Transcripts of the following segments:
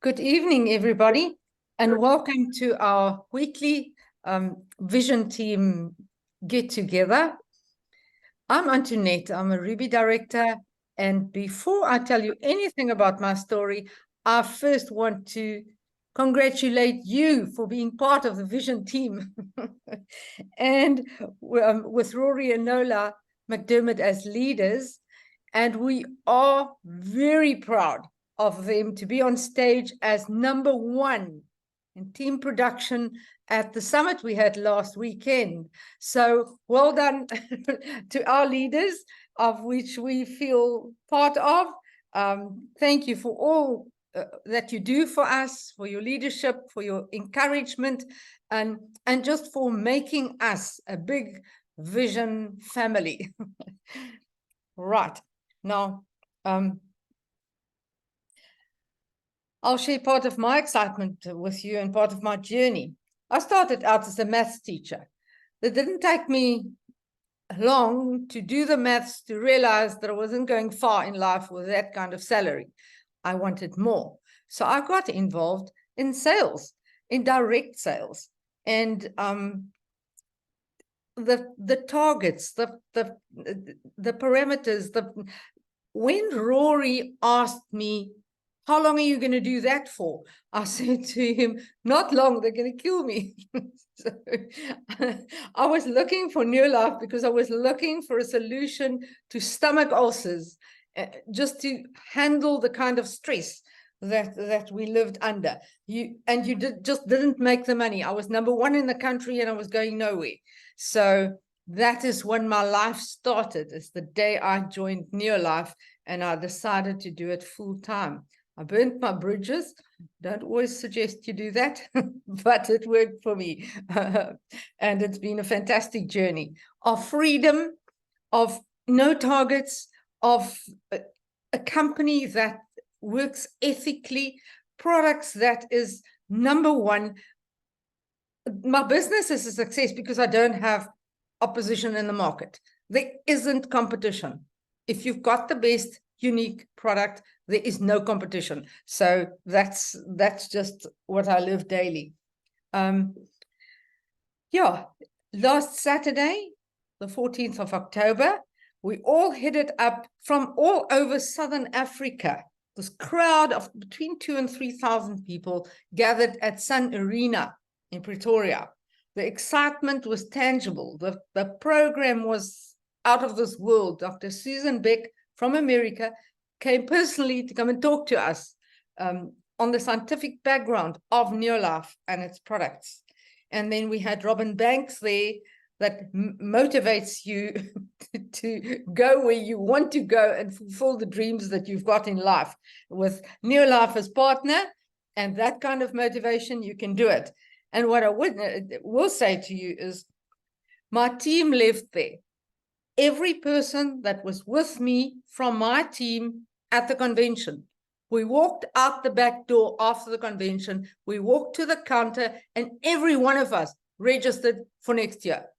Good evening, everybody, and welcome to our weekly Vision Team get-together. I'm Antoinette, I'm a Ruby director, and before I tell you anything about my story, I first want to congratulate you for being part of the Vision Team. And with Rory and Nola McDermott as leaders, and we are very proud of them to be on stage as #1 in team production at the summit we had last weekend. So well done to our leaders, of which we feel part of. Thank you for all that you do for us, for your leadership, for your encouragement, and just for making us a big vision family. Right. Now, I'll share part of my excitement with you and part of my journey. I started out as a maths teacher. It didn't take me long to do the maths to realize that I wasn't going far in life with that kind of salary. I wanted more. So I got involved in sales, in direct sales, and the targets, the parameters. When Rory asked me, how long are you going to do that for? I said to him, not long, they're going to kill me. So I was looking for VisionLife because I was looking for a solution to stomach ulcers, just to handle the kind of stress that we lived under. You just didn't make the money. I was #1 in the country and I was going nowhere. So that is when my life started. It's the day I joined VisionLife and I decided to do it full time. I burnt my bridges. Don't always suggest you do that, but it worked for me. And it's been a fantastic journey of freedom, of no targets, of a company that works ethically, products that is #1. My business is a success because I don't have opposition in the market. There isn't competition. If you've got the best unique product, there is no competition. So that's just what I live daily. Yeah, last Saturday, the 14th of October, we all headed up from all over Southern Africa. This crowd of between 2,000 and 3,000 people gathered at Sun Arena in Pretoria. The excitement was tangible. The program was out of this world. Dr. Susan Beck from America came personally to come and talk to us on the scientific background of VisionLife and its products. And then we had Robin Banks there that motivates you to go where you want to go and fulfill the dreams that you've got in life. With VisionLife as partner and that kind of motivation, you can do it. And what I will say to you is my team left there. Every person that was with me from my team at the convention, we walked out the back door after the convention, we walked to the counter, and every one of us registered for next year.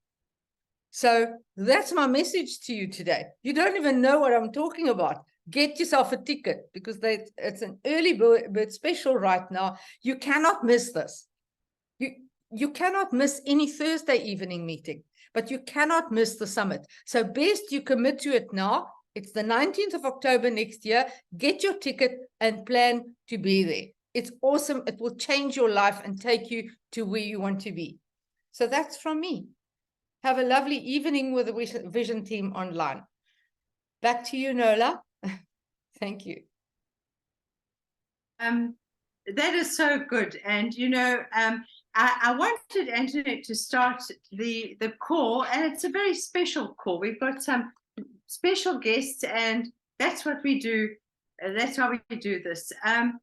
So that's my message to you today. You don't even know what I'm talking about. Get yourself a ticket because it's an early bird special right now. You cannot miss this. You cannot miss any Thursday evening meeting, but you cannot miss the summit. So best you commit to it now. It's the 19th of October next year. Get your ticket and plan to be there. It's awesome. It will change your life and take you to where you want to be. So that's from me. Have a lovely evening with the Vision Team online. Back to you, Nola. Thank you. That is so good. And, you know, I wanted Antoinette to start the call, and it's a very special call. We've got some special guests, and that's what we do. That's how we do this. I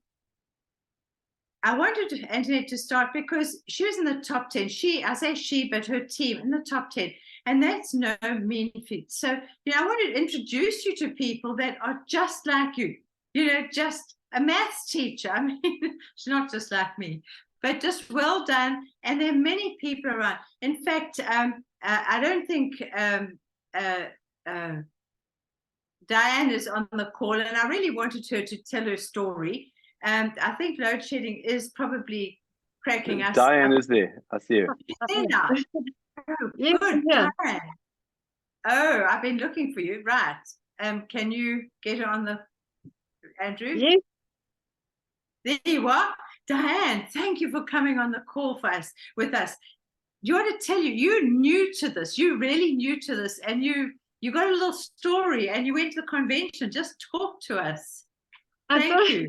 wanted Antoinette to start because she was in the top 10. I say she, but her team in the top 10. And that's no mean feat. So, you know, I wanted to introduce you to people that are just like you, you know, just a maths teacher. I mean, she's not just like me, but just well done. And there are many people around. In fact, I don't think Diane is on the call, and I really wanted her to tell her story. And I think load shedding is probably cracking us Diane up. is there. I see her. There now. Oh, Yes, good, yeah. Diane. Oh, I've been looking for you. Right. Can you get her on the Andrew? Yes. There you are. Diane, thank you for coming on the call with us. You want to tell you're new to this. You're really new to this, and you got a little story, and you went to the convention. Just talk to us. Thank you.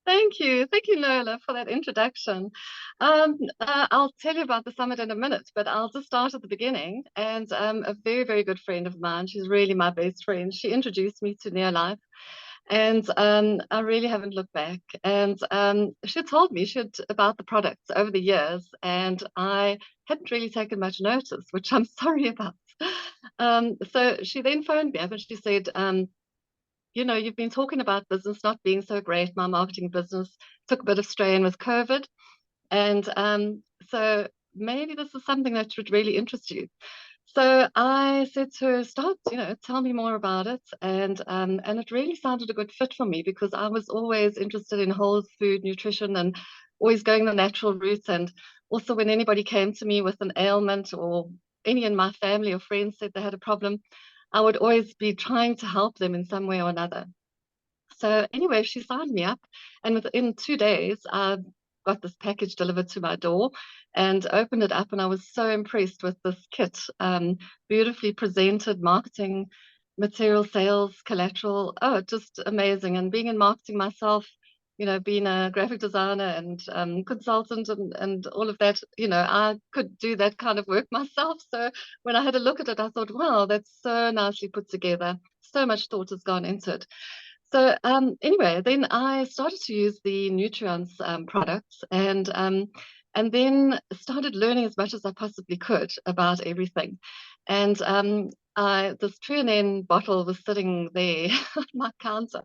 Thank you, Lola, for that introduction. I'll tell you about the summit in a minute, but I'll just start at the beginning. And a very, very good friend of mine, she's really my best friend. She introduced me to VisionLife, and I really haven't looked back. And she told me about the products over the years, and I hadn't really taken much notice, which I'm sorry about. So she then phoned me up and she said, you've been talking about business not being so great. My marketing business took a bit of strain with COVID. And so maybe this is something that would really interest you. So I said to her, start, tell me more about it. And it really sounded a good fit for me because I was always interested in whole food nutrition and always going the natural route. And also when anybody came to me with an ailment or any in my family or friends said they had a problem, I would always be trying to help them in some way or another. So anyway, she signed me up, and within 2 days, I got this package delivered to my door and opened it up, and I was so impressed with this kit. Beautifully presented marketing material, sales, collateral. Oh, just amazing. And being in marketing myself, being a graphic designer and consultant and all of that, I could do that kind of work myself. So when I had a look at it, I thought, wow, that's so nicely put together. So much thought has gone into it. So anyway, then I started to use the Nutrients products and then started learning as much as I possibly could about everything. And this Trianen bottle was sitting there on my counter.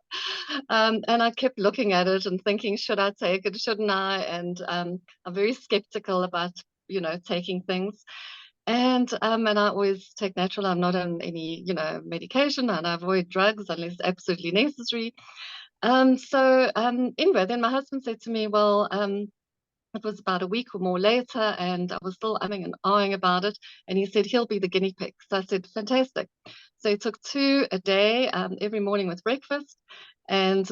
And I kept looking at it and thinking, should I take it, shouldn't I? And I'm very skeptical about, taking things. And I always take natural. I'm not on any, medication, and I avoid drugs unless absolutely necessary. Anyway, then my husband said to me, well, it was about a week or more later, and I was still umming and ahhing about it. And he said he'll be the guinea pig. So I said, fantastic. So he took 2 a day every morning with breakfast, and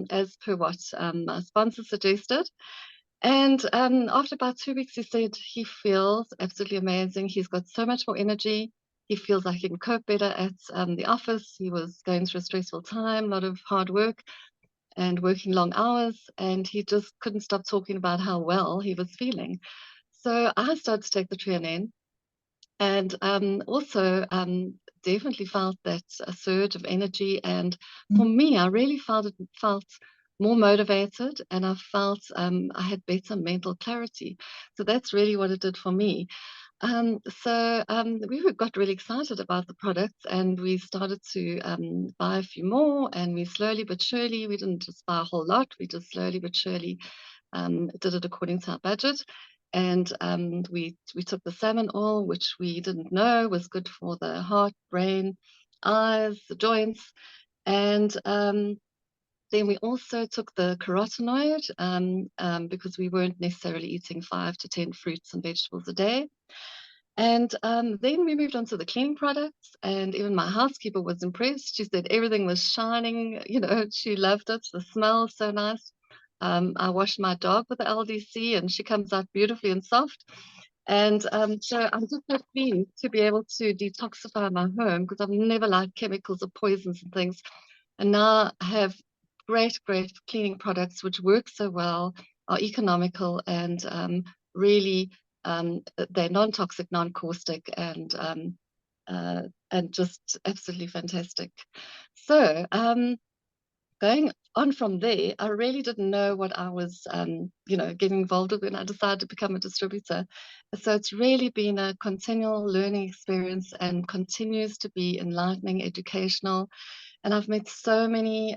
as per what my sponsor suggested. And after about 2 weeks, he said he feels absolutely amazing. He's got so much more energy. He feels like he can cope better at the office. He was going through a stressful time, a lot of hard work and working long hours. And he just couldn't stop talking about how well he was feeling. So I started to take the Trianen and also definitely felt that a surge of energy. And for me, I really felt more motivated, and I felt I had better mental clarity. So that's really what it did for me. We got really excited about the products, and we started to buy a few more, and we slowly but surely, we didn't just buy a whole lot, we just slowly but surely did it according to our budget. And we took the salmon oil, which we didn't know was good for the heart, brain, eyes, the joints. And then we also took the carotenoid because we weren't necessarily eating 5 to 10 fruits and vegetables a day. And then we moved on to the cleaning products, and even my housekeeper was impressed. She said everything was shining, she loved it. The smell is so nice. I washed my dog with the LDC, and she comes out beautifully and soft. And so I'm just so pleased to be able to detoxify my home because I've never liked chemicals or poisons and things. And now I have great cleaning products which work so well, are economical, and really they're non-toxic, non-caustic, and just absolutely fantastic. So going on from there, I really didn't know what I was, getting involved with when I decided to become a distributor. So it's really been a continual learning experience and continues to be enlightening, educational. And I've met so many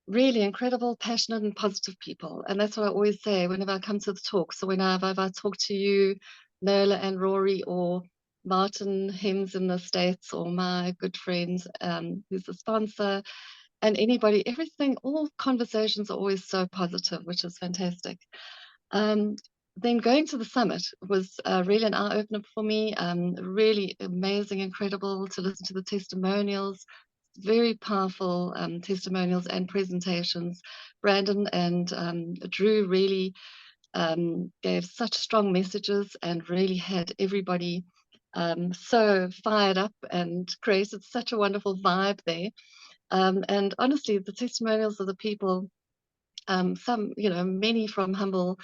really incredible, passionate, and positive people. And that's what I always say whenever I come to the talk. So whenever I talk to you, Nola and Rory, or Martin Hems in the States, or my good friend who's a sponsor, and anybody, everything, all conversations are always so positive, which is fantastic. Then going to the summit was really an eye-opener for me. Really amazing, incredible to listen to the testimonials, very powerful testimonials and presentations. Brandon and Drew really gave such strong messages and really had everybody so fired up and created such a wonderful vibe there. And honestly, the testimonials of the people, some, many from humble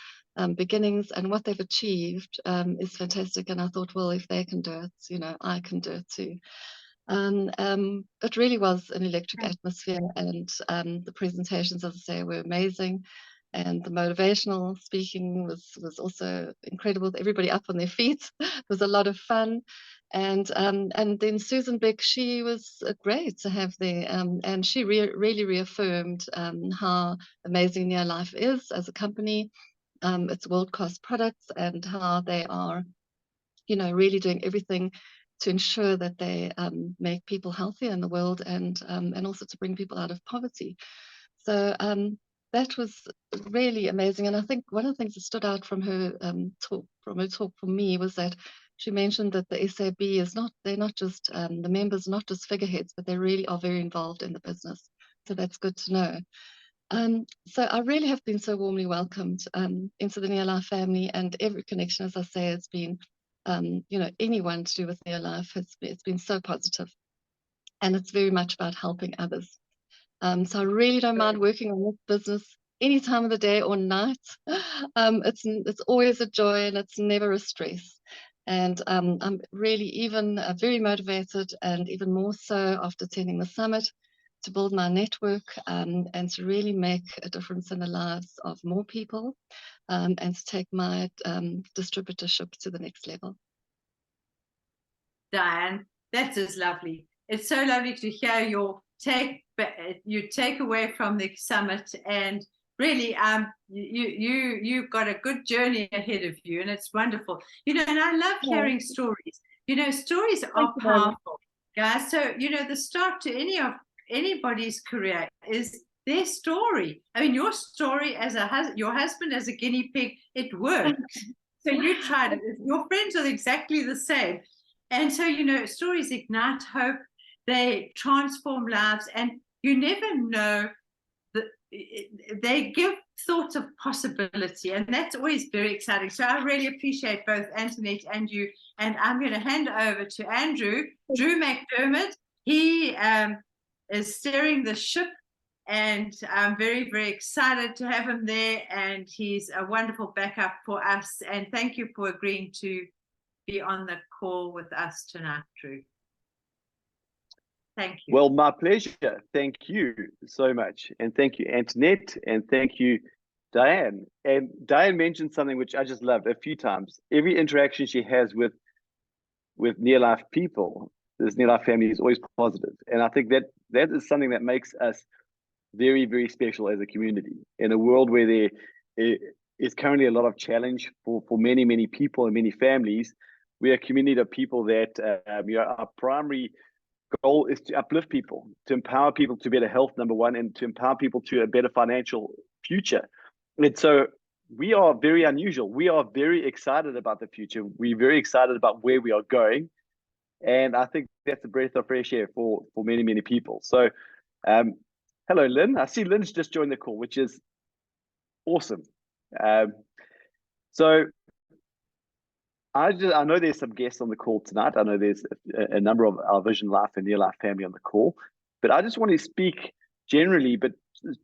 beginnings, and what they've achieved is fantastic. And I thought, well, if they can do it, I can do it too. It really was an electric atmosphere, and the presentations, as I say, were amazing. And the motivational speaking was also incredible. Everybody up on their feet. It was a lot of fun. And then Susan Beck, she was great to have there. And she really reaffirmed how amazing VisionLife is as a company, its world-class products, and how they are, really doing everything to ensure that they make people healthier in the world, and also to bring people out of poverty. So that was really amazing. And I think one of the things that stood out from her talk for me was that she mentioned that the SAB they're not just, the members are not just figureheads, but they really are very involved in the business. So that's good to know. So I really have been so warmly welcomed into the VisionLife family, and every connection, as I say, has been, anyone to do with VisionLife, it's been so positive. And it's very much about helping others. So I really don't mind working on this business any time of the day or night. It's always a joy, and it's never a stress. And I'm really even very motivated, and even more so after attending the summit, to build my network and to really make a difference in the lives of more people, and to take my distributorship to the next level. Diane, that is lovely. It's so lovely to hear your take away from the summit, and really you've got a good journey ahead of you, and it's wonderful. And I love hearing stories. Stories are powerful, guys. So the start to anybody's career is their story. I mean, your story as your husband as a guinea pig, it worked. So you tried it. Your friends are exactly the same. And so, stories ignite hope, they transform lives, and you never know, they give thoughts of possibility, and that's always very exciting. So I really appreciate both Antoinette and you, and I'm going to hand over to Drew McDermott. He is steering the ship, and I'm very, very excited to have him there, and he's a wonderful backup for us. And thank you for agreeing to be on the call with us tonight, Drew. Thank you. Well, my pleasure. Thank you so much. And thank you, Antoinette. And thank you, Diane. And Diane mentioned something which I just loved a few times. Every interaction she has with VisionLife people, this VisionLife family, is always positive. And I think that is something that makes us very, very special as a community in a world where there is currently a lot of challenge for many, many people and many families. We are a community of people that our primary goal is to uplift people, to empower people to better health, number one, and to empower people to a better financial future. And so we are very unusual. We are very excited about the future. We're very excited about where we are going. And I think that's a breath of fresh air for many, many people. So hello, Lynn. I see Lynn's just joined the call, which is awesome. So I know there's some guests on the call tonight. I know there's a number of our VisionLife and VisionLife family on the call, but I just want to speak generally, but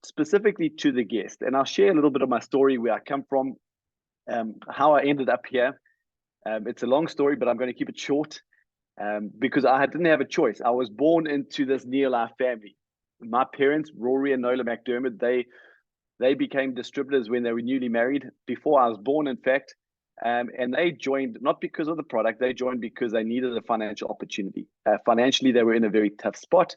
specifically to the guest. And I'll share a little bit of my story, where I come from, how I ended up here. It's a long story, but I'm going to keep it short because I didn't have a choice. I was born into this VisionLife family. My parents, Rory and Nola McDermott, they became distributors when they were newly married, before I was born, in fact. And they joined not because of the product, they joined because they needed a financial opportunity. Financially, they were in a very tough spot.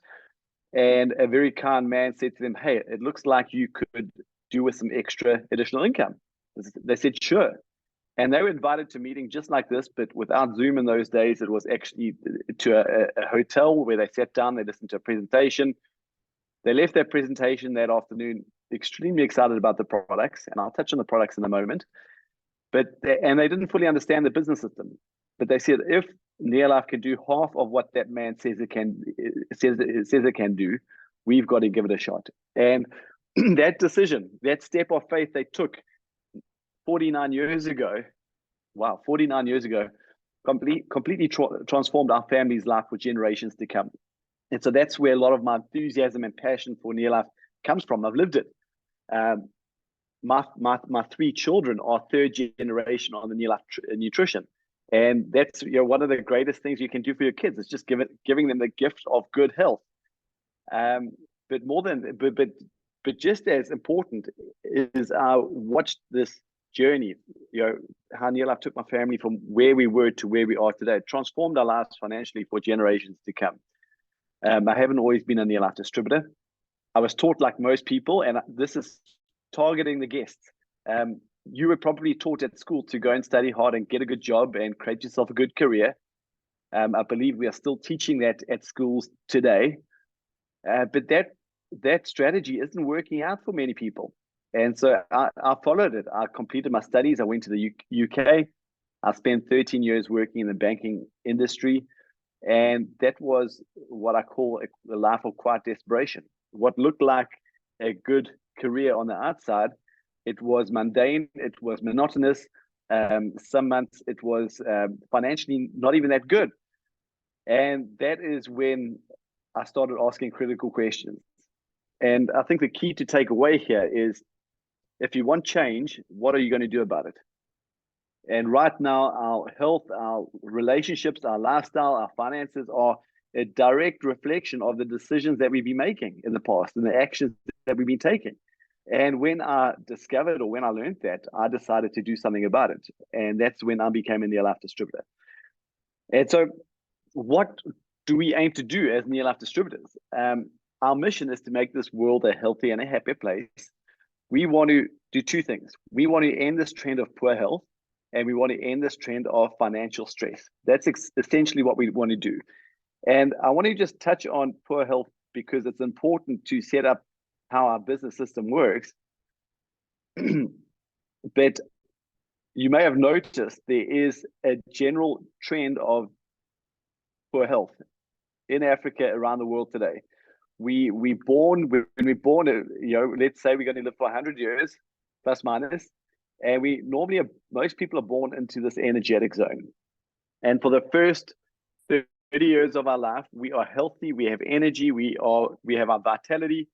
And a very kind man said to them, "Hey, it looks like you could do with some extra additional income." They said, "Sure." And they were invited to a meeting just like this, but without Zoom in those days. It was actually to a hotel where they sat down, they listened to a presentation. They left their presentation that afternoon extremely excited about the products, and I'll touch on the products in a moment. And they didn't fully understand the business system. But they said, if NearLife can do half of what that man says it can do, we've got to give it a shot. And that decision, that step of faith they took 49 years ago, 49 years ago, completely transformed our family's life for generations to come. And so that's where a lot of my enthusiasm and passion for NearLife comes from. I've lived it. My three children are third generation on the NearLife nutrition. And that's one of the greatest things you can do for your kids. It's just giving them the gift of good health. But just as important is I watched this journey, how NearLife took my family from where we were to where we are today. It transformed our lives financially for generations to come. I haven't always been a NearLife distributor. I was taught, like most people, and this is targeting the guests. You were probably taught at school to go and study hard and get a good job and create yourself a good career. I believe we are still teaching that at schools today. But that strategy isn't working out for many people. And so I followed it. I completed my studies. I went to the UK. I spent 13 years working in the banking industry. And that was what I call a life of quiet desperation. What looked like a good career on the outside, it was mundane, it was monotonous. Some months it was financially not even that good. And that is when I started asking critical questions. And I think the key to take away here is, if you want change, what are you going to do about it? And right now, our health, our relationships, our lifestyle, our finances are a direct reflection of the decisions that we've been making in the past and the actions that we've been taking. And when I discovered, or when I learned that, I decided to do something about it. And that's when I became a NearLife distributor. And so what do we aim to do as NearLife distributors? Our mission is to make this world a healthy and a happier place. We want to do two things. We want to end this trend of poor health, and we want to end this trend of financial stress. That's essentially what we want to do. And I want to just touch on poor health because it's important to set up how our business system works. But you may have noticed there is a general trend of poor health in Africa, around the world today. When we're born, let's say we're going to live for 100 years, plus minus, and most people are born into this energetic zone. And for the first 30 years of our life, we are healthy, we have energy, we have our vitality.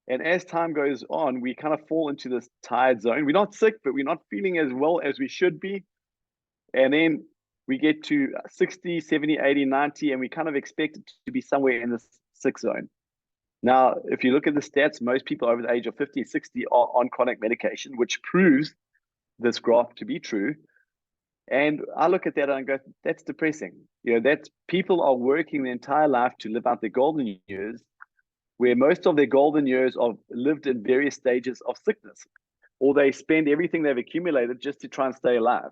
And as time goes on, we kind of fall into this tired zone. We're not sick, but we're not feeling as well as we should be. And then we get to 60, 70, 80, 90, and we kind of expect it to be somewhere in the sick zone. Now, if you look at the stats, most people over the age of 50, 60 are on chronic medication, which proves this graph to be true. And I look at that and I go, that's depressing. That people are working their entire life to live out their golden years, where most of their golden years are lived in various stages of sickness, or they spend everything they've accumulated just to try and stay alive.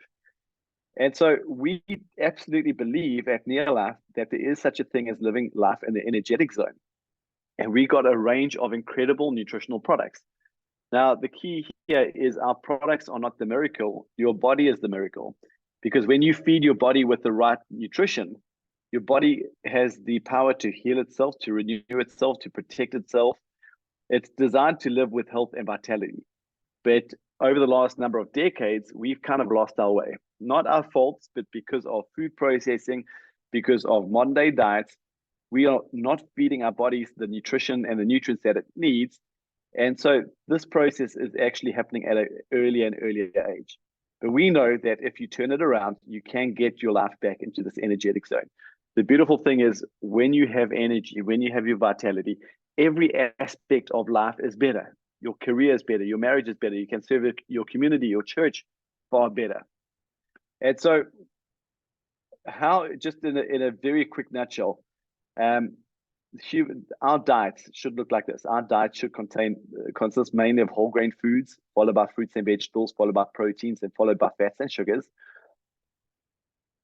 And so we absolutely believe at NearLife that there is such a thing as living life in the energetic zone. And we got a range of incredible nutritional products. Now, the key here is our products are not the miracle. Your body is the miracle. Because when you feed your body with the right nutrition, your body has the power to heal itself, to renew itself, to protect itself. It's designed to live with health and vitality. But over the last number of decades, we've kind of lost our way. Not our faults, but because of food processing, because of modern day diets, we are not feeding our bodies the nutrition and the nutrients that it needs. And so this process is actually happening at an earlier and earlier age. But we know that if you turn it around, you can get your life back into this energetic zone. The beautiful thing is, when you have energy, when you have your vitality, every aspect of life is better. Your career is better, your marriage is better, you can serve your community, your church far better. And so just in a very quick nutshell, our diets should look like this. Our diet should consist mainly of whole grain foods, followed by fruits and vegetables, followed by proteins, and followed by fats and sugars.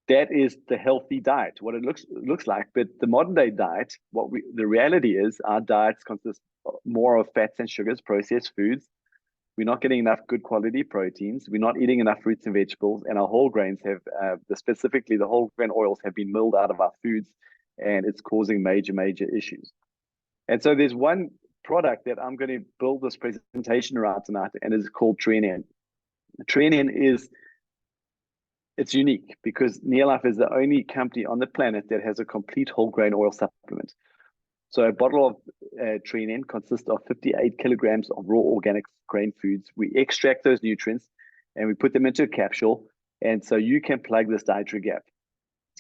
That is the healthy diet, what it looks like. But the modern day diet, the reality is our diets consist more of fats and sugars, processed foods. We're not getting enough good quality proteins. We're not eating enough fruits and vegetables, and our whole grains have, specifically the whole grain oils, have been milled out of our foods, and it's causing major, major issues. And so there's one product that I'm going to build this presentation around tonight, and it's called TreeNN. TreeNN it's unique because VisionLife is the only company on the planet that has a complete whole grain oil supplement. So a bottle of TreeNN consists of 58 kilograms of raw organic grain foods. We extract those nutrients and we put them into a capsule. And so you can plug this dietary gap.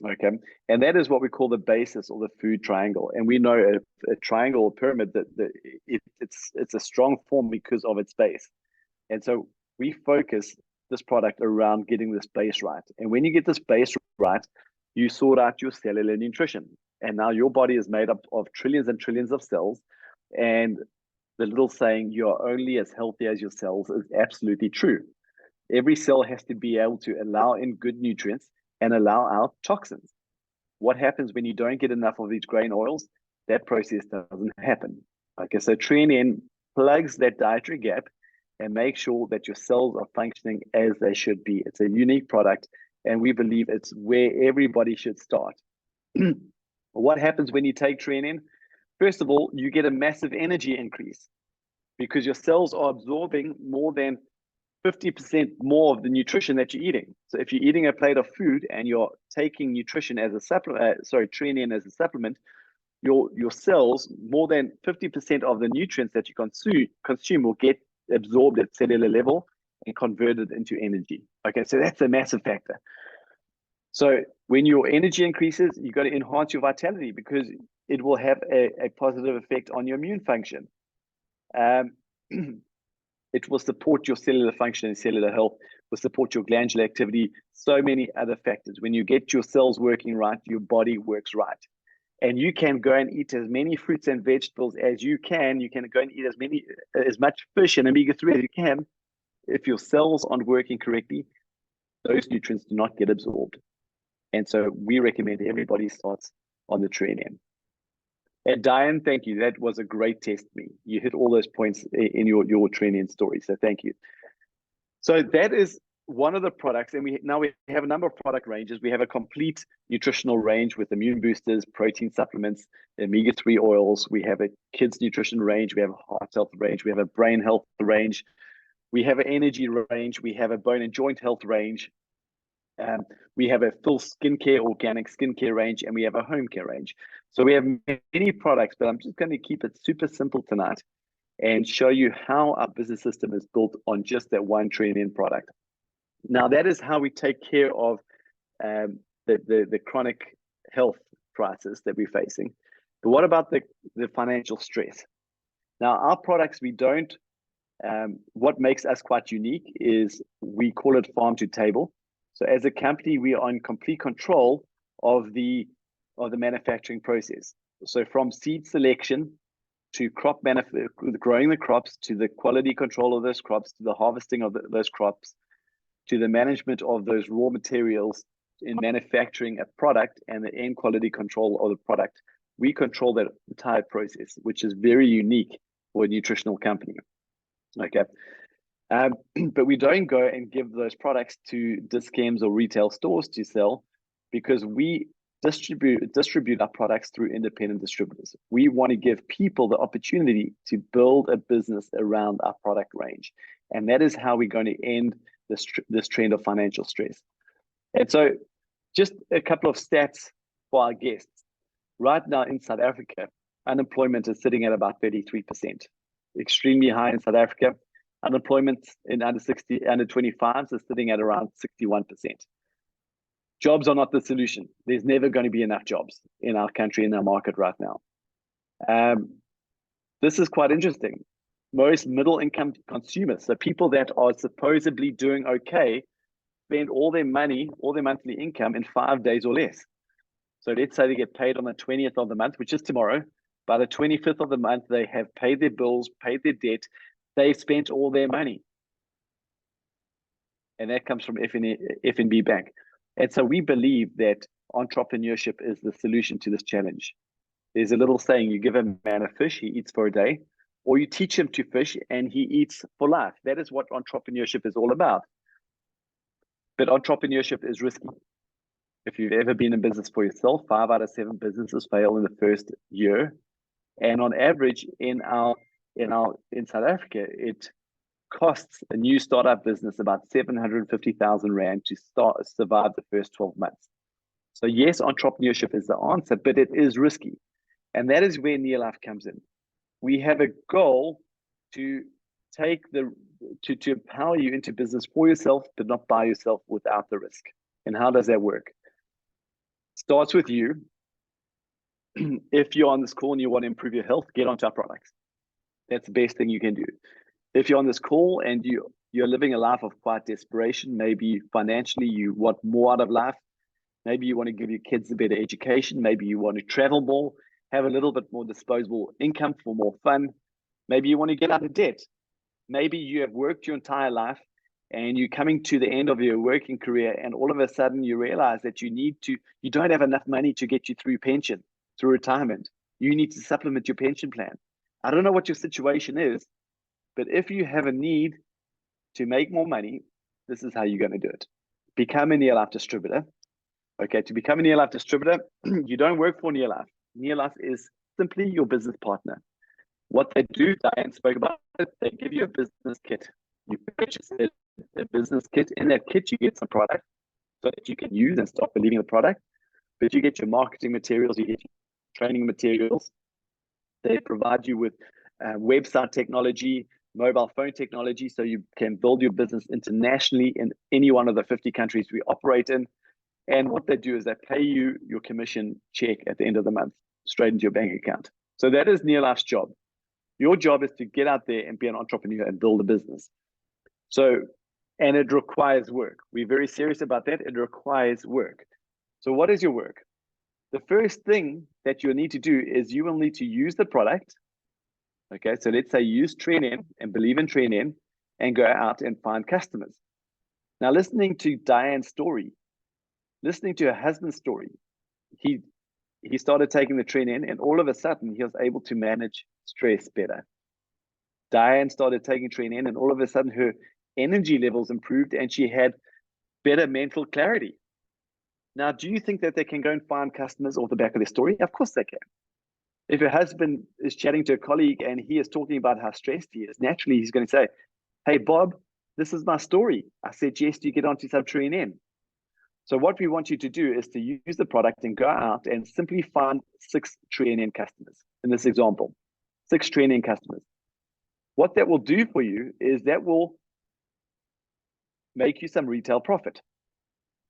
Okay. And that is what we call the basis, or the food triangle. And we know a triangle or pyramid that it's a strong form because of its base. And so we focus this product around getting this base right. And when you get this base right, you sort out your cellular nutrition. And now your body is made up of trillions and trillions of cells. And the little saying, you're only as healthy as your cells, is absolutely true. Every cell has to be able to allow in good nutrients and allow out toxins. What happens when you don't get enough of these grain oils? That process doesn't happen. Okay, so TreeNN plugs that dietary gap and makes sure that your cells are functioning as they should be. It's a unique product, and we believe it's where everybody should start. What happens when you take TreeNN? First of all, you get a massive energy increase because your cells are absorbing more than 50% more of the nutrition that you're eating. So if you're eating a plate of food and you're taking nutrition as a supplement, TreeNN as a supplement, your cells, more than 50% of the nutrients that you consume will get absorbed at cellular level and converted into energy. Okay, so that's a massive factor. So when your energy increases, you've got to enhance your vitality because it will have a positive effect on your immune function. It will support your cellular function and cellular health, will support your glandular activity, so many other factors. When you get your cells working right, your body works right. And you can go and eat as many fruits and vegetables as you can. You can go and eat as much fish and omega-3 as you can. If your cells aren't working correctly, those nutrients do not get absorbed. And so we recommend everybody starts on the TreeNN. And Diane, thank you. That was a great test me. You hit all those points in your TreeNN story. So thank you. So that is one of the products, and we have a number of product ranges. We have a complete nutritional range with immune boosters, protein supplements, omega-3 oils. We have a kids nutrition range. We have a heart health range. We have a brain health range. We have an energy range. We have a bone and joint health range. We have a full skincare, organic skincare range, and we have a home care range. So we have many products, but I'm just going to keep it super simple tonight and show you how our business system is built on just that one TreeNN product. Now, that is how we take care of the chronic health crisis that we're facing. But what about the financial stress? Now, our products, we don't, what makes us quite unique is we call it farm to table. So as a company, we are in complete control of the manufacturing process. So from seed selection to crop growing the crops, to the quality control of those crops, to the harvesting of those crops, to the management of those raw materials in manufacturing a product and the end quality control of the product. We control that entire process, which is very unique for a nutritional company. Okay. But we don't go and give those products to discoms or retail stores to sell because we distribute our products through independent distributors. We want to give people the opportunity to build a business around our product range. And that is how we're going to end this trend of financial stress. And so just a couple of stats for our guests. Right now in South Africa, unemployment is sitting at about 33%, extremely high in South Africa. Unemployment in under 25s is sitting at around 61%. Jobs are not the solution. There's never going to be enough jobs in our country, in our market right now. This is quite interesting. Most middle income consumers, so people that are supposedly doing okay, spend all their money, all their monthly income in 5 days or less. So let's say they get paid on the 20th of the month, which is tomorrow. By the 25th of the month, they have paid their bills, paid their debt. They've spent all their money. And that comes from FNB Bank. And so we believe that entrepreneurship is the solution to this challenge. There's a little saying, you give a man a fish, he eats for a day, or you teach him to fish and he eats for life. That is what entrepreneurship is all about. But entrepreneurship is risky. If you've ever been in business for yourself, 5 out of 7 businesses fail in the first year. And on average, in South Africa, it costs a new startup business about 750,000 Rand to survive the first 12 months. So yes, entrepreneurship is the answer, but it is risky. And that is where VisionLife comes in. We have a goal to to empower you into business for yourself, but not by yourself without the risk. And how does that work? Starts with you. If you're on this call and you want to improve your health, get onto our products. That's the best thing you can do. If you're on this call and you're living a life of quiet desperation, maybe financially you want more out of life, maybe you want to give your kids a better education, maybe you want to travel more, have a little bit more disposable income for more fun, maybe you want to get out of debt, maybe you have worked your entire life and you're coming to the end of your working career and all of a sudden you realize that you don't have enough money to get you through pension, through retirement. You need to supplement your pension plan. I don't know what your situation is, but if you have a need to make more money, this is how you're going to do it. Become a VisionLife distributor. Okay, to become a VisionLife distributor, you don't work for VisionLife. VisionLife is simply your business partner. What they do, Diane spoke about it, they give you a business kit. You purchase a business kit. In that kit, you get some product so that you can use and start believing the product. But you get your marketing materials, you get your training materials. They provide you with website technology, mobile phone technology, so you can build your business internationally in any one of the 50 countries we operate in. And what they do is they pay you your commission check at the end of the month, straight into your bank account. So that is VisionLife's job. Your job is to get out there and be an entrepreneur and build a business. So, and it requires work. We're very serious about that. It requires work. So what is your work? The first thing that you'll need to do is you will need to use the product. Okay, so let's say use TrainN and believe in TrainN and go out and find customers. Now, listening to Diane's story, listening to her husband's story, he started taking the TrainN and all of a sudden he was able to manage stress better. Diane started taking TrainN and all of a sudden her energy levels improved and she had better mental clarity. Now, do you think that they can go and find customers off the back of their story? Of course they can. If your husband is chatting to a colleague and he is talking about how stressed he is, naturally he's going to say, hey, Bob, this is my story. I suggest you get onto some TrainN. So what we want you to do is to use the product and go out and simply find 6 TrainN customers. In this example, 6 TrainN customers. What that will do for you is that will make you some retail profit.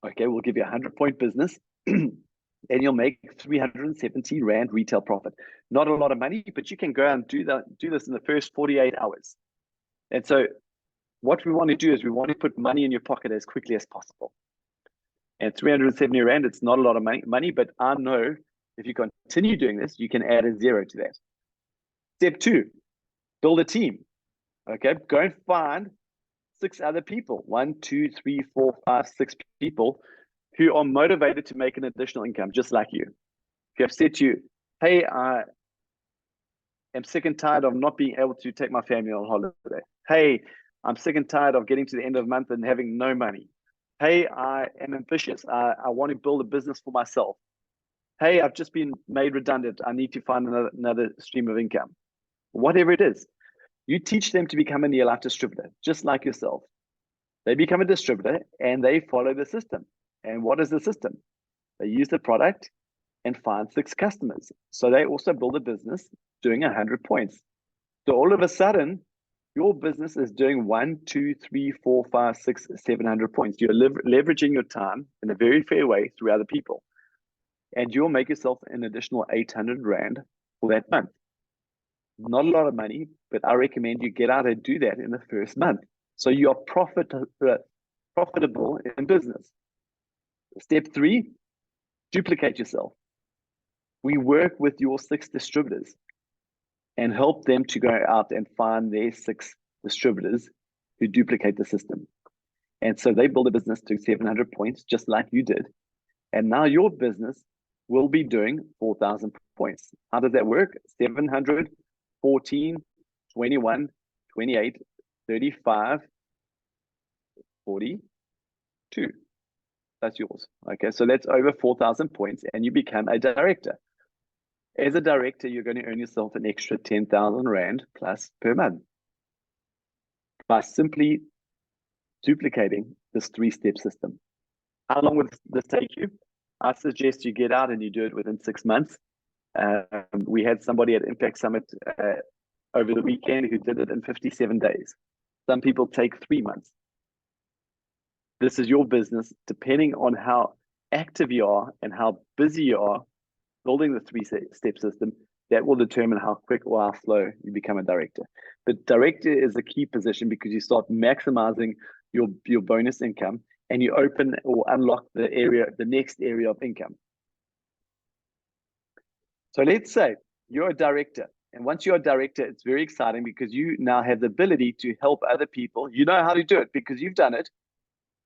Okay, we'll give you a 100-point business and you'll make 370 Rand retail profit. Not a lot of money, but you can go and do this in the first 48 hours. And so what we want to do is we want to put money in your pocket as quickly as possible. And 370 Rand, it's not a lot of money, but I know if you continue doing this, you can add a 0 to that. Step 2, build a team. Okay, go and find 6 other people, 1, 2, 3, 4, 5, 6 people who are motivated to make an additional income, just like you. If you have said to you, hey, I am sick and tired of not being able to take my family on holiday. Hey, I'm sick and tired of getting to the end of the month and having no money. Hey, I am ambitious. I want to build a business for myself. Hey, I've just been made redundant. I need to find another stream of income. Whatever it is, you teach them to become a VisionLife distributor, just like yourself. They become a distributor and they follow the system. And what is the system? They use the product and find 6 customers. So they also build a business doing 100 points. So all of a sudden, your business is doing 1, 2, 3, 4, 5, 6, 700 points. You're leveraging your time in a very fair way through other people. And you'll make yourself an additional 800 Rand for that month. Not a lot of money, but I recommend you get out and do that in the first month. So you are profitable in business. Step 3, duplicate yourself. We work with your 6 distributors and help them to go out and find their 6 distributors who duplicate the system. And so they build a business to 700 points, just like you did. And now your business will be doing 4,000 points. How does that work? 700, 14, 21, 28, 35, 42. That's yours. Okay, so that's over 4,000 points, and you become a director. As a director, you're going to earn yourself an extra 10,000 Rand plus per month by simply duplicating this 3-step system. How long would this take you? I suggest you get out and you do it within 6 months. We had somebody at Impact Summit over the weekend who did it in 57 days. Some people take 3 months. This is your business. Depending on how active you are and how busy you are building the 3-step system, that will determine how quick or how slow you become a director. But director is a key position because you start maximizing your bonus income, and you open or unlock the next area of income. So let's say you're a director, and once you're a director, it's very exciting because you now have the ability to help other people. You know how to do it because you've done it.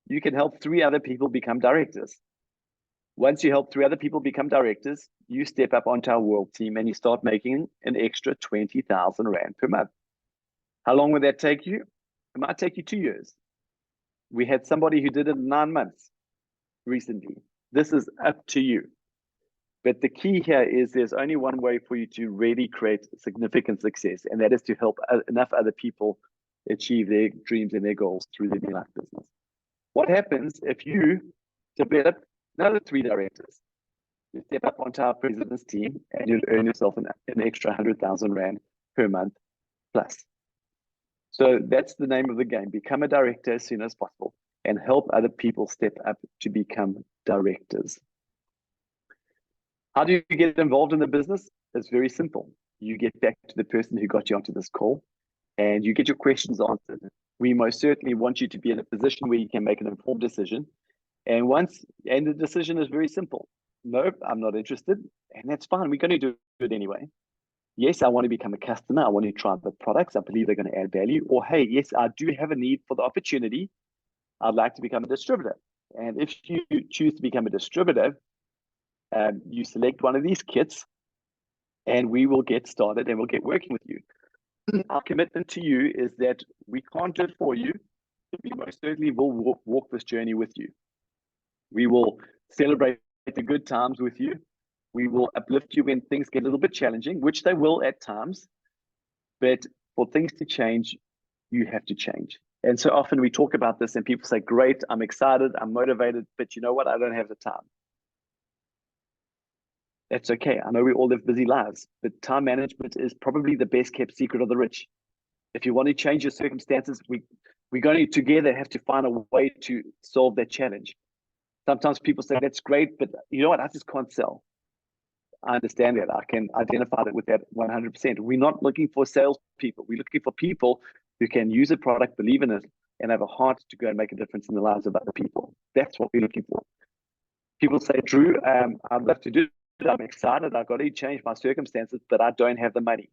You can help 3 other people become directors. Once you help 3 other people become directors, you step up onto our world team and you start making an extra 20,000 Rand per month. How long would that take you? It might take you 2 years. We had somebody who did it in 9 months recently. This is up to you. But the key here is there's only one way for you to really create significant success, and that is to help enough other people achieve their dreams and their goals through their life business. What happens if you develop another 3 directors? You step up onto our president's team and you'll earn yourself an extra 100,000 Rand per month plus. So that's the name of the game. Become a director as soon as possible and help other people step up to become directors. How do you get involved in the business? It's very simple. You get back to the person who got you onto this call and you get your questions answered. We most certainly want you to be in a position where you can make an informed decision. And the decision is very simple. Nope, I'm not interested. And that's fine. We're going to do it anyway. Yes, I want to become a customer. I want to try the products. I believe they're going to add value. Or, hey, yes, I do have a need for the opportunity. I'd like to become a distributor. And if you choose to become a distributor, you select one of these kits and we will get started and we'll get working with you. Our commitment to you is that we can't do it for you, but we most certainly will walk this journey with you. We will celebrate the good times with you. We will uplift you when things get a little bit challenging, which they will at times. But for things to change, you have to change. And so often we talk about this and people say, great, I'm excited, I'm motivated, but you know what? I don't have the time. That's okay. I know we all live busy lives, but time management is probably the best kept secret of the rich. If you want to change your circumstances, we're going to together have to find a way to solve that challenge. Sometimes people say, that's great, but you know what? I just can't sell. I understand that. I can identify that with that 100%. We're not looking for salespeople. We're looking for people who can use a product, believe in it, and have a heart to go and make a difference in the lives of other people. That's what we're looking for. People say, Drew, I'd love to do it. I'm excited. I've got to change my circumstances, but I don't have the money.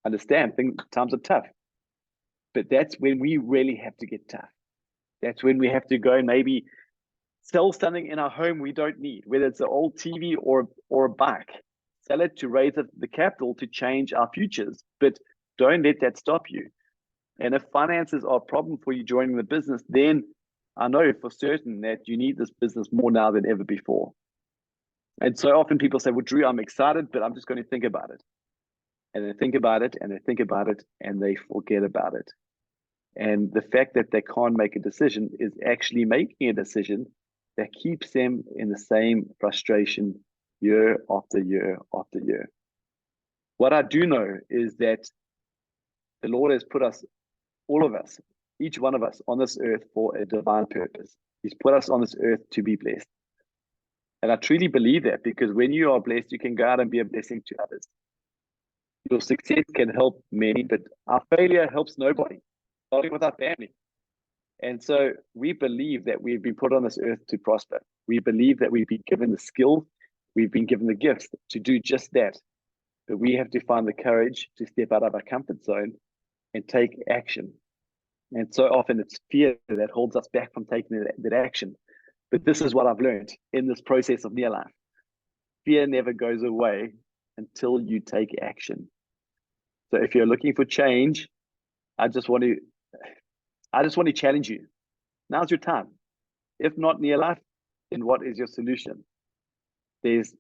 Understand, times are tough. But that's when we really have to get tough. That's when we have to go and maybe sell something in our home we don't need, whether it's an old TV or a bike. Sell it to raise the capital to change our futures, but don't let that stop you. And if finances are a problem for you joining the business, then I know for certain that you need this business more now than ever before. And so often people say, well, Drew, I'm excited, but I'm just going to think about it. And they think about it, and they think about it, and they forget about it. And the fact that they can't make a decision is actually making a decision that keeps them in the same frustration year after year after year. What I do know is that the Lord has put us, all of us, each one of us on this earth for a divine purpose. He's put us on this earth to be blessed. And I truly believe that, because when you are blessed, you can go out and be a blessing to others. Your success can help many, but our failure helps nobody, starting with our family. And so we believe that we've been put on this earth to prosper. We believe that we've been given the skill, we've been given the gifts to do just that. But we have to find the courage to step out of our comfort zone and take action. And so often it's fear that holds us back from taking that action. But this is what I've learned in this process of near life. Fear never goes away until you take action. So if you're looking for change, I just want to challenge you. Now's your time. If not near life, then what is your solution? There's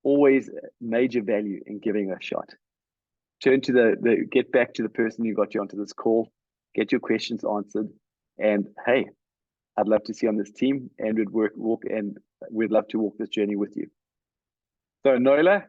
always major value in giving a shot. Turn to get back to the person who got you onto this call, get your questions answered, and hey, I'd love to see you on this team, and we'd love to walk this journey with you. So Nola,